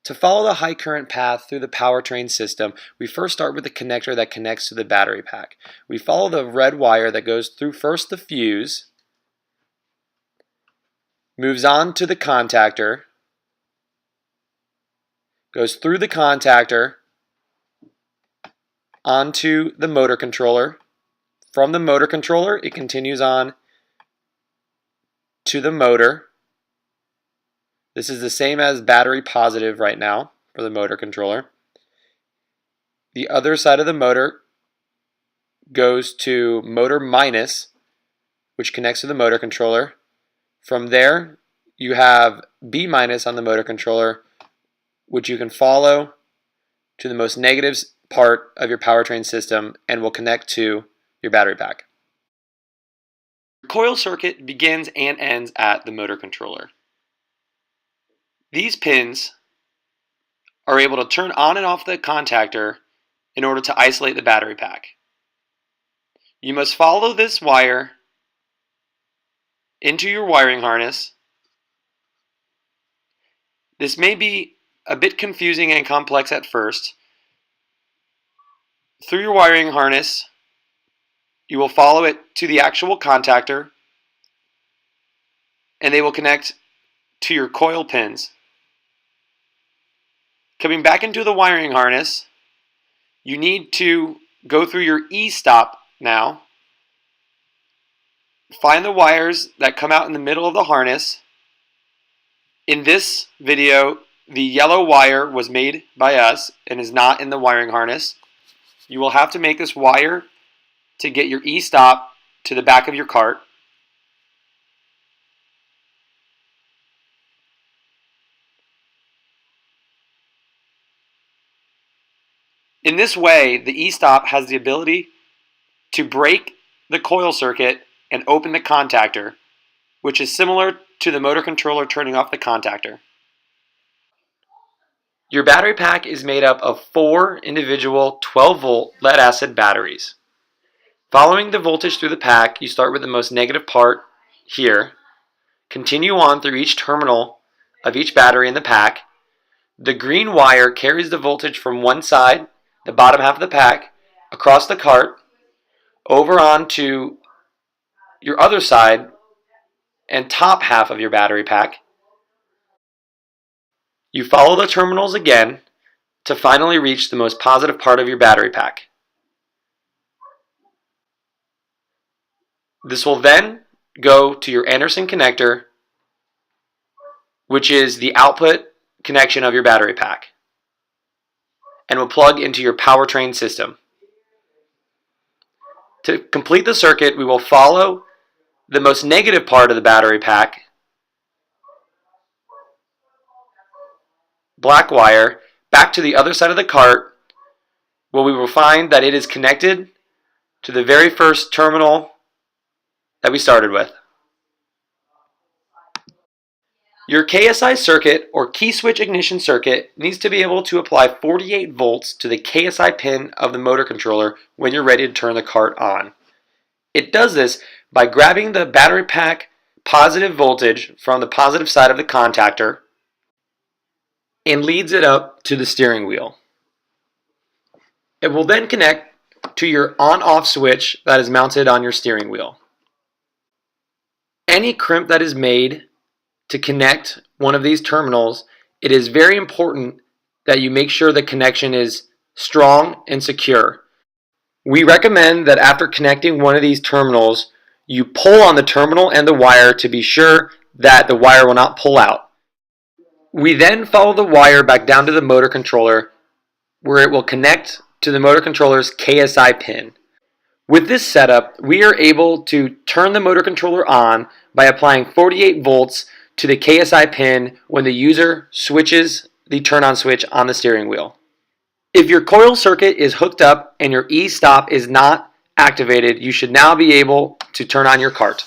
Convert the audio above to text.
To follow the high current path through the powertrain system, we first start with the connector that connects to the battery pack. We follow the red wire that goes through first the fuse, moves on to the contactor, goes through the contactor, onto the motor controller. From the motor controller, it continues on to the motor. This is the same as battery positive right now for the motor controller. The other side of the motor goes to motor minus, which connects to the motor controller. From there, you have B minus on the motor controller, which you can follow to the most negative part of your powertrain system and will connect to your battery pack. The coil circuit begins and ends at the motor controller. These pins are able to turn on and off the contactor in order to isolate the battery pack. You must follow this wire into your wiring harness. This may be a bit confusing and complex at first. Through your wiring harness, you will follow it to the actual contactor, and they will connect to your coil pins. Coming back into the wiring harness, you need to go through your E-Stop now. Find the wires that come out in the middle of the harness. In this video, the yellow wire was made by us and is not in the wiring harness. You will have to make this wire to get your E-Stop to the back of your cart. In this way, the E-Stop has the ability to break the coil circuit and open the contactor, which is similar to the motor controller turning off the contactor. Your battery pack is made up of 4 individual 12-volt lead-acid batteries. Following the voltage through the pack, you start with the most negative part here. Continue on through each terminal of each battery in the pack. The green wire carries the voltage from one side, the bottom half of the pack, across the cart, over onto your other side and top half of your battery pack. You follow the terminals again to finally reach the most positive part of your battery pack. This will then go to your Anderson connector, which is the output connection of your battery pack, and will plug into your powertrain system. To complete the circuit, we will follow the most negative part of the battery pack, black wire, back to the other side of the cart, where we will find that it is connected to the very first terminal that we started with. Your KSI circuit, or key switch ignition circuit, needs to be able to apply 48 volts to the KSI pin of the motor controller when you're ready to turn the cart on. It does this by grabbing the battery pack positive voltage from the positive side of the contactor and leads it up to the steering wheel. It will then connect to your on-off switch that is mounted on your steering wheel. Any crimp that is made to connect one of these terminals, it is very important that you make sure the connection is strong and secure. We recommend that after connecting one of these terminals, you pull on the terminal and the wire to be sure that the wire will not pull out. We then follow the wire back down to the motor controller, where it will connect to the motor controller's KSI pin. With this setup, we are able to turn the motor controller on by applying 48 volts to the KSI pin when the user switches the turn-on switch on the steering wheel. If your coil circuit is hooked up and your E-Stop is not activated, you should now be able to turn on your cart.